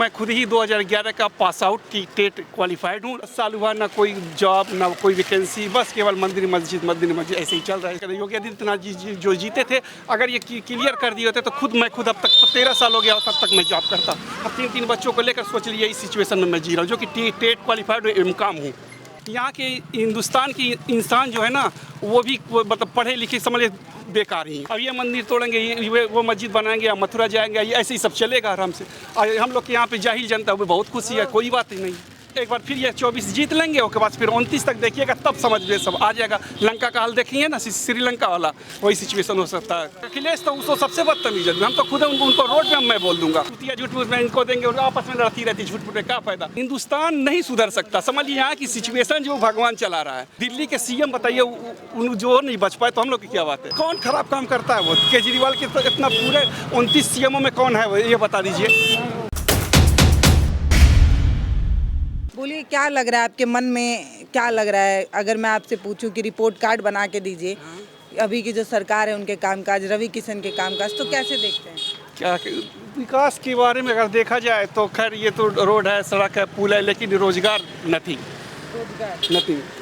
मैं खुद ही 2011 का पास आउट की टेट क्वालिफाइड हूँ। साल हुआ ना कोई जॉब ना कोई वैकेंसी, बस केवल मंदिर मस्जिद ऐसे ही चल रहा है। योगी आदित्यनाथ जी जो जीते थे, अगर ये क्लियर कर दिए होते तो खुद अब तक 13 साल हो गया और तब तक मैं जॉब करता। अब 3 बच्चों को लेकर सोच लीजिए इस सिचुएशन में मैं जी रहा हूँ, जो कि टेट क्वालिफाइड एमकॉम हूँ। यहाँ के हिंदुस्तान की इंसान जो है ना, वो भी मतलब पढ़े लिखे समझ बेकार ही। अब ये मंदिर तोड़ेंगे, ये वो मस्जिद बनाएंगे या मथुरा जाएंगे, ये ऐसे ही सब चलेगा आराम से। और हम लोग के यहाँ पे जाहिल जनता वो बहुत खुशी है, कोई बात ही नहीं। एक बार फिर ये 24 जीत लेंगे, उसके बाद फिर 29 तक देखिएगा, तब समझ में सब आ जाएगा। लंका का हाल देखेंगे ना, श्रीलंका वाला वही सिचुएशन हो सकता है। अखिलेश तो उसको सबसे बदतमीज है, हम तो खुद उनको रोड में मैं बोल दूंगा, झूठ में इनको देंगे और आपस में लड़ती रहती झूठ में, क्या फायदा। हिंदुस्तान नहीं सुधर सकता, समझिए यहाँ की सिचुएशन जो भगवान चला रहा है। दिल्ली के सीएम बताइए, जो नहीं बच पाए तो हम लोग की क्या बात है। कौन खराब काम करता है? वो केजरीवाल के तो इतना पूरे 29 सीएमओ में कौन है वो, ये बता दीजिए। बोलिए, क्या लग रहा है आपके मन में, क्या लग रहा है? अगर मैं आपसे पूछूं कि रिपोर्ट कार्ड बना के दीजिए अभी की जो सरकार है उनके कामकाज, रवि किशन के कामकाज, तो कैसे देखते हैं? क्या विकास के बारे में अगर देखा जाए तो खैर ये तो रोड है, सड़क है, पुल है, लेकिन रोजगार नथिंग।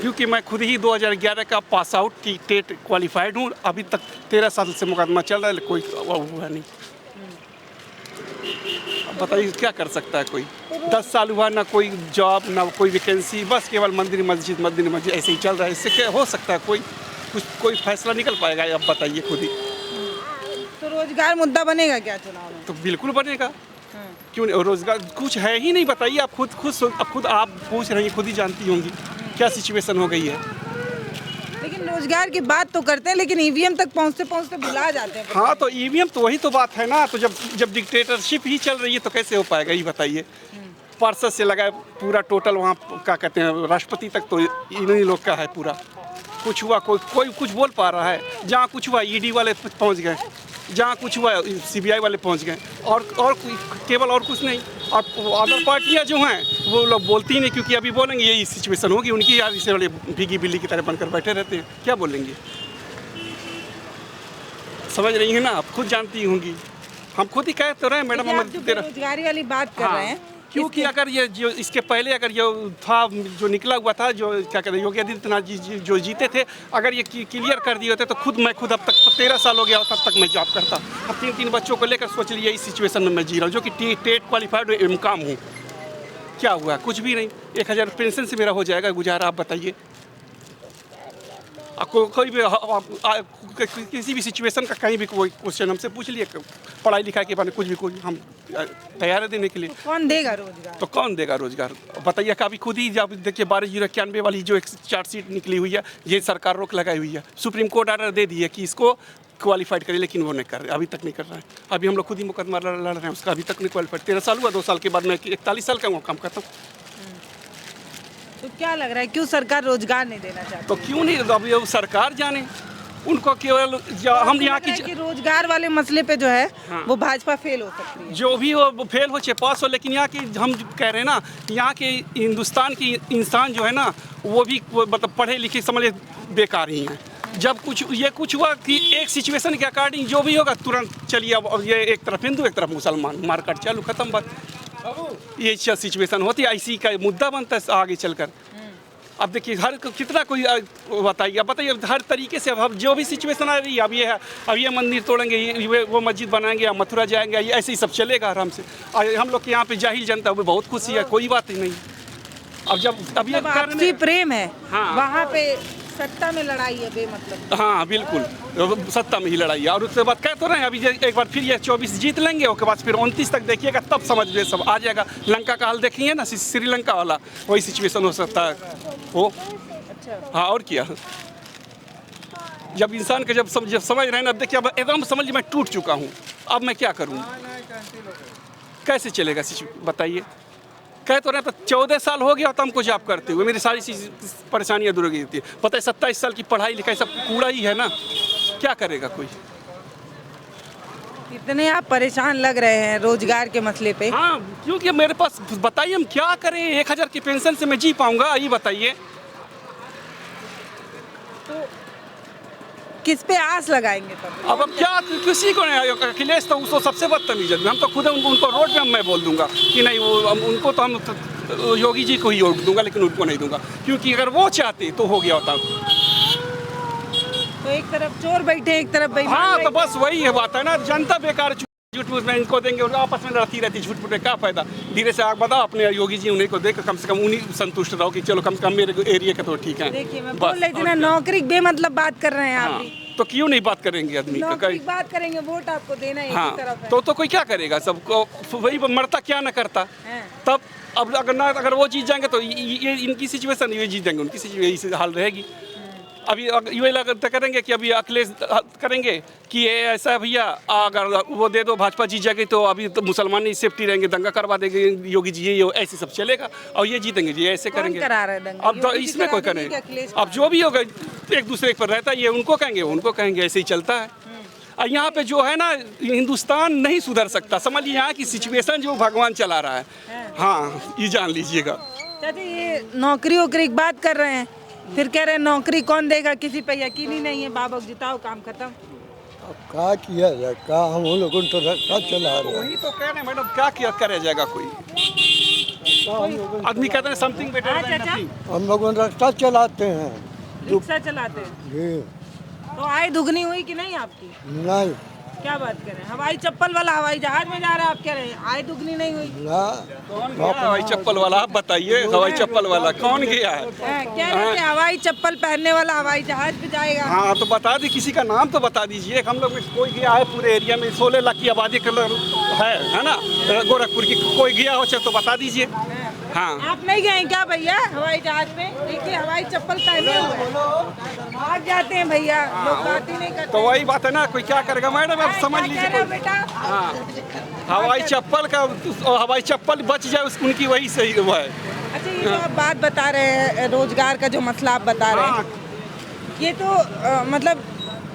क्योंकि मैं खुद ही 2011 का पास आउट की टेट क्वालिफाइड हूँ। अभी तक 13 साल से मुकदमा चल रहा है, कोई हुआ नहीं। बताइए क्या कर सकता है कोई? 10 साल हुआ ना कोई जॉब ना कोई वैकेंसी, बस केवल मंदिर मस्जिद ऐसे ही चल रहा है। इससे क्या हो सकता है? कोई फैसला निकल पाएगा? आप बताइए खुद ही। तो रोजगार मुद्दा बनेगा क्या चुनाव में? तो बिल्कुल बनेगा, क्यों नहीं? रोजगार कुछ है ही नहीं। बताइए आप खुद आप पूछ रही हैं, खुद ही जानती होंगी क्या सिचुएशन हो गई है। लेकिन रोजगार की बात तो करते हैं, लेकिन ईवीएम तक पहुंचते पहुंचते भुला जाते हैं। हाँ, तो ईवीएम तो वही तो बात है ना। तो जब डिक्टेटरशिप ही चल रही है तो कैसे हो पाएगा, ये बताइए। पार्षद से लगा पूरा टोटल वहाँ क्या कहते हैं राष्ट्रपति तक तो इन्हीं लोग का है पूरा। कुछ हुआ कोई कुछ बोल पा रहा है? जहाँ कुछ हुआ ईडी वाले पहुँच गए, जहाँ कुछ हुआ सीबीआई वाले पहुँच गए, और केवल और कुछ नहीं। और अदर पार्टियाँ जो हैं वो लोग बोलती ही नहीं, क्योंकि अभी बोलेंगे यही सिचुएशन होगी उनकी, यार इसे वाले भीगी बिल्ली की तरह बनकर बैठे रहते हैं, क्या बोलेंगे? समझ रही हैं ना आप, खुद जानती होंगी। हम खुद ही कह तो रहे हैं मैडम, हम बेरोजगारी वाली बात कर रहे हैं। क्योंकि अगर ये जो इसके पहले अगर ये था जो निकला हुआ था, जो क्या कहते हैं योगी आदित्यनाथ जी जो जीते थे, अगर ये क्लियर कर दिए होते तो खुद अब तक 13 साल हो गया और तब तक मैं जॉब करता। अब 3 बच्चों को लेकर सोच लीजिए इस सिचुएशन में मैं जी रहा हूँ, जो कि टेट क्वालिफाइड एमकॉम हूँ। क्या हुआ? कुछ भी नहीं। 1000 पेंशन से मेरा हो जाएगा गुजारा, आप बताइए। कोई भी किसी भी सिचुएशन का कहीं भी कोई क्वेश्चन हमसे पूछ लिए, पढ़ाई लिखाई के बारे में कुछ भी, कोई हम तैयार है देने के लिए। तो कौन देगा रोजगार? तो कौन देगा रोजगार? बताइए। कभी खुद ही जब देखिए 12/091 वाली जो एक चार्जशीट निकली हुई है, ये सरकार रोक लगाई हुई है। सुप्रीम कोर्ट ऑर्डर दे दी है कि इसको क्वालिफाइड करे, लेकिन वो नहीं कर रहे, अभी तक नहीं कर रहा है। अभी हम लोग खुद ही मुकदमा लड़ रहे हैं उसका, अभी तक नहीं क्वालिफाइड। 13 साल हुआ, 2 साल के बाद मैं 41 साल का काम करता हूँ। तो क्या लग रहा है, क्यों सरकार रोजगार नहीं देना चाहती? तो क्यों नहीं? अभी वो सरकार जाने, उनको केवल हम यहाँ की रोजगार वाले मसले पे जो है वो भाजपा फेल हो सकती है। जो भी हो फेल हो चाहे पास हो, लेकिन यहाँ की हम कह रहे हैं ना, यहाँ के हिंदुस्तान की इंसान जो है ना, वो भी मतलब पढ़े लिखे समझ बेकार ही हैं। जब कुछ हुआ कि एक सिचुएशन के अकॉर्डिंग जो भी होगा तुरंत चलिए, अब ये एक तरफ हिंदू एक तरफ मुसलमान, मारकाट चालू, खत्म बात। ये सिचुएशन होती है, इसी का मुद्दा बनता है आगे चलकर। अब देखिए कितना कोई बताइए हर तरीके से अब जो भी सिचुएशन आ रही है, अब ये मंदिर तोड़ेंगे, ये वो मस्जिद बनाएंगे या मथुरा जाएंगे, ये ऐसे ही सब चलेगा आराम से। और हम लोग के यहाँ पे जाहिल जनता वो बहुत खुशी है, कोई बात ही नहीं। अब ये आपसी प्रेम है, हाँ, वहाँ पे सत्ता में लड़ाई है बेमतलब। हाँ बिल्कुल, सत्ता में ही लड़ाई है। और उसके बाद कह तो रहे हैं अभी एक बार फिर ये 24 जीत लेंगे, उसके बाद फिर 29 तक देखिएगा, तब समझ में सब आ जाएगा। लंका का हाल देखेंगे ना, श्रीलंका वाला वही सिचुएशन हो सकता है वो। अच्छा। हाँ, और क्या? जब इंसान के जब समझ रहे हैं ना, अब देखिए अब एकदम समझ मैं टूट चुका हूँ, अब मैं क्या करूँ? कैसे चलेगा बताइए? कह तो रहे तो 14 साल हो गया तो हमको जॉब करते हुए, मेरी सारी परेशानियाँ दूर हो गई थी। पता है 27 साल की पढ़ाई लिखाई सब कूड़ा ही है ना, क्या करेगा कोई? इतने आप परेशान लग रहे हैं रोजगार के मसले पे। हाँ, क्योंकि मेरे पास बताइए हम क्या करें, 1000 की पेंशन से मैं जी पाऊंगा? ये बताइए। तो किस पे आस लगाएंगे तब? अब क्या किसी को नहीं, अखिलेश तो उसको सबसे बदतमीज है। हम तो खुद उनको रोड पे मैं बोल दूंगा कि नहीं, वो उनको तो हम योगी जी को ही वोट दूंगा, लेकिन उनको नहीं दूंगा, क्योंकि अगर वो चाहते तो हो गया होता। तो एक तरफ चोर बैठे, एक तरफ बेईमान हाँ, तो बैठे। बस वही है बात है ना, जनता बेकार झूठ मूठ में इनको देंगे और आपस में लड़ती रहती, झूठ मूठ में क्या फायदा। धीरे से आग बताओ अपने योगी जी, उन्हीं को देख कम से कम उन्हीं संतुष्ट रहो कि चलो कम से कम मेरे एरिया के तो ठीक है। देखिए मैं बस, बोल रही थी ना, और क्या? नौकरी बेमतलब बात कर रहे हैं आप हाँ, भी। तो क्यों नहीं बात करेंगे आदमी का? नौकरी की बात करेंगे, वोट आपको देना एक हाँ, ही तरफ है। तो कोई क्या करेगा, सबको वही मरता क्या न करता। हैं। तब अब अगर वो जीत जाएंगे तो ये इनकी सिचुएशन, ये जीत जाएंगे, उनकी सिचुएशन हाल रहेगी। अभी ये लगता करेंगे कि अभी अखिलेश करेंगे कि ये ऐसा है भैया, अगर वो दे दो भाजपा जीत जाएगी तो अभी तो मुसलमान ही सेफ्टी रहेंगे, दंगा करवा देंगे योगी जी, ये ऐसे सब चलेगा और ये जीतेंगे जी, ऐसे कौन करेंगे। करा रहा है दंगा? अब तो योगी जी इसमें कोई करा देंगे करे, कि अखिलेश अब जो भी होगा एक दूसरे पर रहता है, ये उनको कहेंगे, ऐसे ही चलता है। और यहाँ पे जो है ना, हिंदुस्तान नहीं सुधर सकता, समझ लीजिए यहाँ की सिचुएशन जो भगवान चला रहा है। हाँ, ये जान लीजिएगा। चाचा ये नौकरी वोकरी की बात कर रहे हैं, फिर कह रहे हैं नौकरी कौन देगा, किसी पे यकीन ही नहीं है, बाबा जिताओ काम खत्म। अब क्या किया जाए, क्या हम लोगों तो रखा चला रहे हैं। वही तो कह रहे हैं मैडम, क्या किया करे जाएगा कोई आदमी, कहते हैं समथिंग बेटर हाँ, देन चाचा। नथिंग। हम लोग रास्ता चलाते हैं रिक्शा चलाते हैं जी। तो आय दुगनी हुई कि नहीं आपकी? नहीं क्या बात कर रहे हैं? हवाई चप्पल वाला हवाई जहाज में जा रहा है, आप कह रहे हैं आय दुगनी नहीं हुई? ना, कौन गया हवाई चप्पल वाला, आप बताइए, हवाई चप्पल वाला कौन गया है? कह रहे थे हवाई चप्पल पहनने वाला हवाई जहाज पे जाएगा। हाँ, तो बता दी, किसी का नाम तो बता दीजिए। हम लोग में कोई गया है पूरे एरिया में, 16 लाख की आबादी है ना गोरखपुर की, कोई गया हो चाहे तो बता दीजिए। हाँ, आप नहीं गए क्या भैया हवाई जहाज पे? देखिए हवाई चप्पल पहने हुए हैं। भाग जाते हैं भैया, लोग बात ही नहीं करते। तो वही बात है ना, कोई क्या करेगा मैडम, आप समझ क्या कह लीजिए रहे हो कोई। बेटा? हाँ, हवाई चप्पल बच जाए उनकी, वही सही वो है। अच्छा ये जो आप बात बता रहे हैं, रोजगार का जो मसला आप बता रहे हाँ, हैं, ये तो मतलब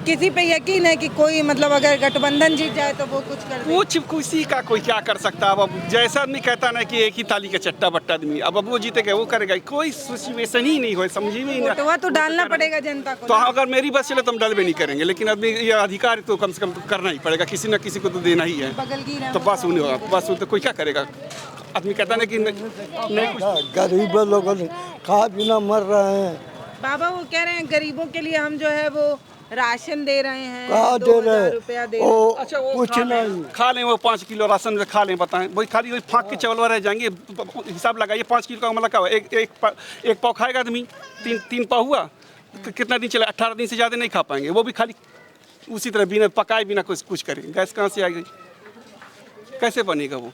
किसी पे यकीन है कि कोई मतलब अगर गठबंधन जीत जाए तो वो कुछ कर दे? कुछ किसी का कोई क्या कर सकता है। अब जैसा आदमी कहता ना कि एक ही थाली का चट्टा बट्टा आदमी, अब वो जीतेगा वो करेगा, कोई सिचुएशन ही नहीं हो, समझी ही नहीं। वोटवा तो डालना पड़ेगा जनता को तो ना। अगर मेरी बस चले तो हम डल भी नहीं करेंगे, लेकिन आदमी ये अधिकार तो कम से कम करना ही पड़ेगा, किसी न किसी को तो देना ही है। बगल की तो बस उन्हें बस तो कोई क्या करेगा, आदमी कहता ना कि नहीं कुछ। गरीब लोग खा पीना मर रहे हैं। बाबा वो कह रहे हैं गरीबों के लिए हम जो है वो राशन दे रहे हैं, कहाँ दे 2000 रहे रुपया दे रहे हैं। ओ अच्छा, वो कुछ नहीं। खा लें, वो 5 किलो राशन में खा लें, बताएं वही खाली वही फाँक के चावल रह जाएंगे। हिसाब लगाइए 5 किलो का मतलब क्या हुआ, एक पाव खाएगा आदमी, तीन पाव हुआ तो कितना दिन चला, 18 दिन से ज़्यादा नहीं खा पाएंगे, वो भी खाली उसी तरह बिना पकाए बिना कुछ करें। गैस कहाँ से आ गई, कैसे बनेगा वो?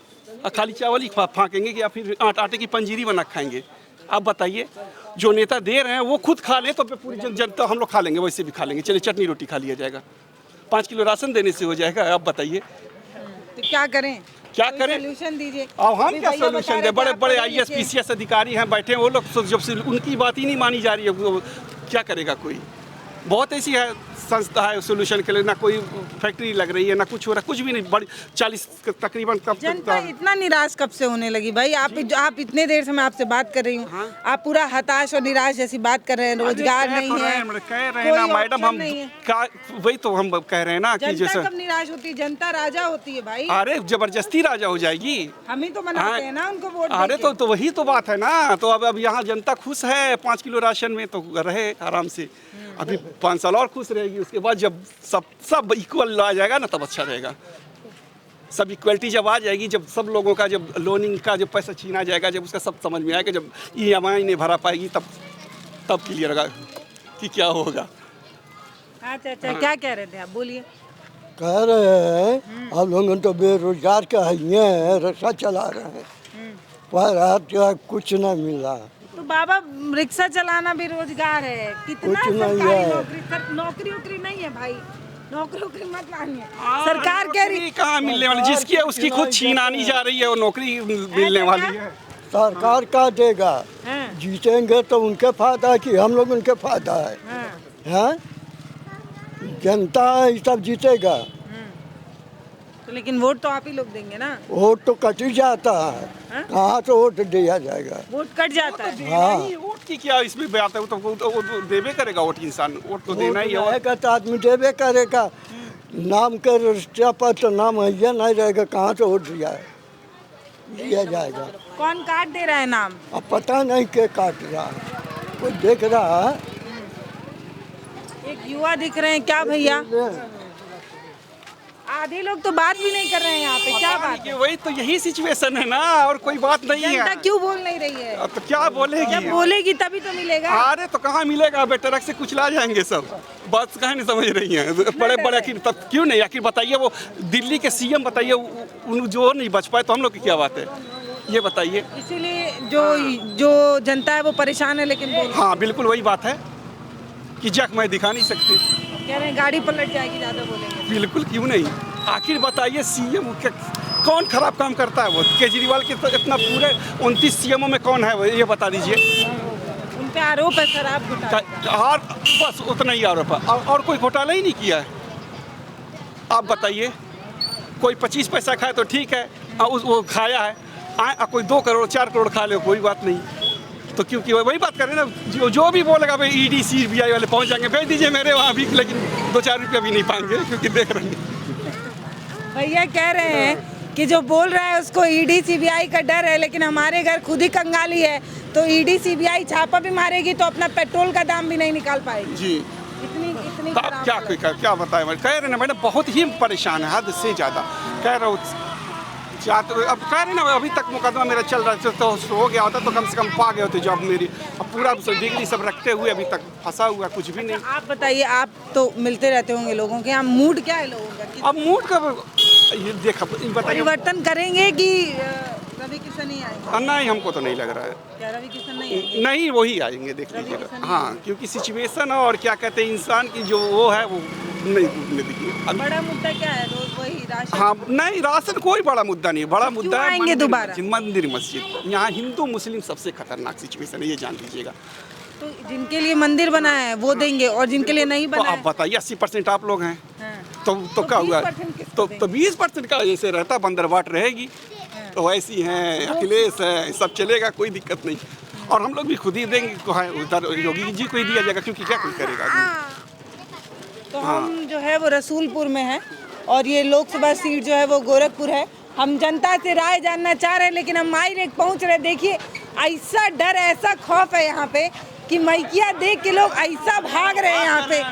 खाली चावल ही फाँकेंगे कि या फिर आटे की पंजीरी बना खाएंगे? आप बताइए, जो नेता दे रहे हैं वो खुद खा लें तो पूरी जनता हम लोग खा लेंगे, वैसे भी खा लेंगे, चलिए चटनी रोटी खा लिया जाएगा, 5 किलो राशन देने से हो जाएगा। आप बताइए तो क्या करें? क्या कोई करें? सोल्यूशन दीजिए। अब हम अभी क्या भैया बता सोल्यूशन रहे दे, थे बड़े आप बड़े पढ़े IAS लिखे। PCS अधिकारी हैं बैठे हैं, वो लोग जब से उनकी बात ही नहीं मानी जा रही है, वो क्या करेगा कोई? बहुत ऐसी है संस्था है सोल्यूशन के लिए, ना कोई फैक्ट्री लग रही है, ना कुछ हो रहा, कुछ भी नहीं। बड़ी 40 तकरीबन कब जनता इतना निराश कब से होने लगी भाई? आप इतने देर से मैं आपसे बात कर रही हूँ, हाँ। आप पूरा हताश और निराश जैसी बात कर रहे हैं, रोजगार नहीं है, कह रहे हैं ना कोई मैडम, option हम नहीं है। क्या, वही तो हम कह रहे हैं ना कि जनता जैसे, कब निराश होती है? जनता राजा होती है भाई, अरे जबरदस्ती राजा हो जाएगी। हम ही तो बनाते हैं ना उनको वोट अरे देके। तो वही तो बात है ना। तो अब यहाँ जनता खुश है 5 किलो राशन में, तो रहे आराम से, अभी 5 साल और खुश रहेगी। उसके बाद जब सब इक्वल आ जाएगा ना, तब अच्छा रहेगा। सब इक्वलिटी जब आ जाएगी, जब सब लोगों का जब लोनिंग का जब पैसा छीना जाएगा, जब उसका सब समझ में आएगा, जब EMI नहीं भरा पाएगी, तब क्लियर होगा कि क्या होगा। अच्छा क्या कह रहे थे आप, बोलिए। कह रहे हैं हम लोग तो बेरोजगार का है, रिक्शा चला रहे हैं, पर आज कुछ नहीं मिला। तो बाबा रिक्शा चलाना भी रोजगार है, कितना कुछ नहीं सरकारी है। नौकरी वोकरी नहीं है भाई, नौकरी मत लानी है। सरकार कह रही नौकरी कहाँ मिलने वाली, जिसकी है उसकी खुद छीनानी जा रही है, वो नौकरी मिलने वाली है। सरकार का देगा, हाँ, जीतेंगे तो उनके फायदा कि हम लोग उनके फायदा है। हाँ। हैं? जनता ये सब जीतेगा। तो लेकिन वोट तो आप ही लोग देंगे ना? वोट तो कट ही जाता है, हाँ? कहाँ से वोट दिया जाएगा। वोट कट जाता है। हाँ। वोट की क्या इसमें बात है, वो तो देवे करेगा वोट इंसान, वोट तो देना ही है। रहेगा तो आदमी देवे करेगा, नाम के रजिस्टर पर तो नाम है नहीं रहेगा, कहाँ से वोट दिया जाएगा। कौन काट दे रहा है नाम? अब पता नहीं क्या काट रहा है, कोई देख रहा है। एक युवा दिख रहे हैं, क्या भैया? आधे लोग तो बात भी नहीं कर रहे हैं यहाँ पे, क्या बात है? वही तो यही सिचुएशन है ना, और कोई बात नहीं है। जनता क्यों बोल नहीं रही है? अब तो क्या बोलेगी? जब बोलेगी तभी तो मिलेगा। अरे तो कहाँ मिलेगा, ट्रक से कुछ ला जाएंगे सब, बात कहाँ नहीं समझ रही हैं बड़े बड़े। आखिर तब क्यों नहीं, आखिर बताइए, वो दिल्ली के सीएम बताइए, उन जो नहीं बच पाए तो हम लोग की क्या बात है, ये बताइए। इसीलिए जो जनता है वो परेशान है, लेकिन बोल हाँ बिल्कुल वही बात है कि जख मैं दिखा नहीं सकती। कह रहे हैं गाड़ी पलट जाएगी, ज्यादा बोलेंगे। बिल्कुल क्यों नहीं, आखिर बताइए सीएम कौन खराब काम करता है? वो केजरीवाल के तो इतना पूरे 29 सीएमओ में कौन है वो, ये बता दीजिए। उन पे आरोप है शराब घोटाला। और बस उतना ही आरोप है, और कोई घोटाला ही नहीं किया है। आप बताइए, कोई 25 पैसा खाए तो ठीक है, वो खाया है, कोई 2 करोड़ 4 करोड़ खा ले, कोई बात नहीं। तो क्योंकि वही बात कर रहे हैं ना, जो भी बोलेगा भाई ईडी सीबीआई वाले पहुंच जाएंगे, भेज दीजिए मेरे वहाँ भी, लेकिन 2-4 रुपया भी नहीं पाएंगे, क्योंकि देख रहे हैं। भैया कह रहे हैं कि जो बोल रहा है उसको ईडी सीबीआई का डर है, लेकिन हमारे घर खुद ही कंगाली है, तो ईडी सीबीआई छापा भी मारेगी तो अपना पेट्रोल का दाम भी नहीं निकाल पाएगी। जी इतनी तो आप क्या बताएं, कह रहे ना मैंने, बहुत ही परेशान है, हद से ज़्यादा कह रहा हूँ। अब कह रहे ना, अभी तक मुकदमा मेरा चल रहा है, तो हो गया होता तो कम से कम पा गए होते जॉब मेरी। अब पूरा डिग्री सब रखते हुए अभी तक फंसा हुआ कुछ भी नहीं। आप बताइए, आप तो मिलते रहते होंगे लोगों के यहाँ, मूड क्या है लोगों का? अब मूड का ये देखा बताइए, परिवर्तन करेंगे कि रवि किशन ही आएंगे? नहीं हमको तो नहीं लग रहा है। क्या रवि किशन नहीं आएंगे? नहीं वही आएंगे, देख लीजिएगा। हाँ क्योंकि सिचुएशन और क्या कहते हैं, इंसान की जो वो है वो नहीं दिखी। बड़ा मुद्दा क्या है? रोज वही राशन? हाँ नहीं, राशन कोई बड़ा मुद्दा नहीं, बड़ा मुद्दा है आएंगे दोबारा मंदिर मस्जिद। यहाँ हिंदू मुस्लिम सबसे खतरनाक सिचुएशन है, ये जान लीजिएगा। तो जिनके लिए मंदिर बना है वो देंगे, और जिनके लिए नहीं तो बना आप है? बताइए, 80% आप लोग हैं। हाँ। तो क्या हुआ? 20% किसको तो 20% का जैसे रहता बंदर बाट रहेगी, तो ऐसी हैं, अखिलेश है, सब चलेगा, कोई दिक्कत नहीं। और हम लोग भी खुद ही देंगे, तो है उधर योगी जी को ही दिया जाएगा, क्योंकि क्या कोई करेगा। तो हम जो है वो रसूलपुर में है, और ये लोकसभा सीट जो है वो गोरखपुर है। हम जनता से राय जानना चाह रहे हैं, लेकिन हम मायरे पहुंच रहे। देखिए ऐसा डर, ऐसा खौफ है यहाँ पे कि मैकिया देख के लोग ऐसा भाग रहे हैं यहाँ पे,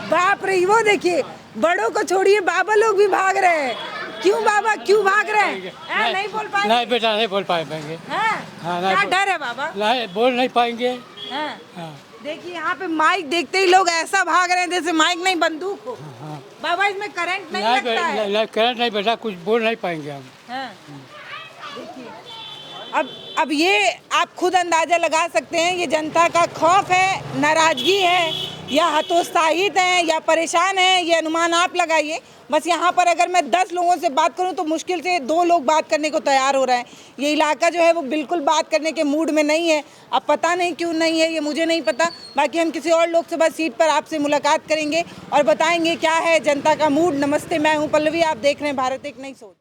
बाप रे। वो देखिए, बड़ों को छोड़िए, बाबा लोग भी भाग रहे हैं। क्यों बाबा, क्यों भाग रहे हैं? नहीं बोल पाएंगे? नहीं बेटा, नहीं बोल पाएंगे। क्या डर है बाबा? नहीं बोल नहीं पाएंगे। हाँ। देखिए यहाँ पे माइक देखते ही लोग ऐसा भाग रहे हैं जैसे माइक नहीं बंदूक हो। बाबा इसमें करंट नहीं लगता है? करंट नहीं बेटा, कुछ बोल नहीं पाएंगे हम। देखिए अब ये आप खुद अंदाजा लगा सकते हैं, ये जनता का खौफ है, नाराजगी है, या हतोत्साहित है, या परेशान है, ये अनुमान आप लगाइए। बस यहाँ पर अगर मैं 10 लोगों से बात करूँ तो मुश्किल से 2 लोग बात करने को तैयार हो रहे हैं। ये इलाका जो है वो बिल्कुल बात करने के मूड में नहीं है। अब पता नहीं क्यों नहीं है, ये मुझे नहीं पता। बाकी हम किसी और लोकसभा सीट पर आपसे मुलाकात करेंगे और बताएंगे क्या है जनता का मूड। नमस्ते, मैं हूँ पल्लवी, आप देख रहे हैं भारत एक नई सोच।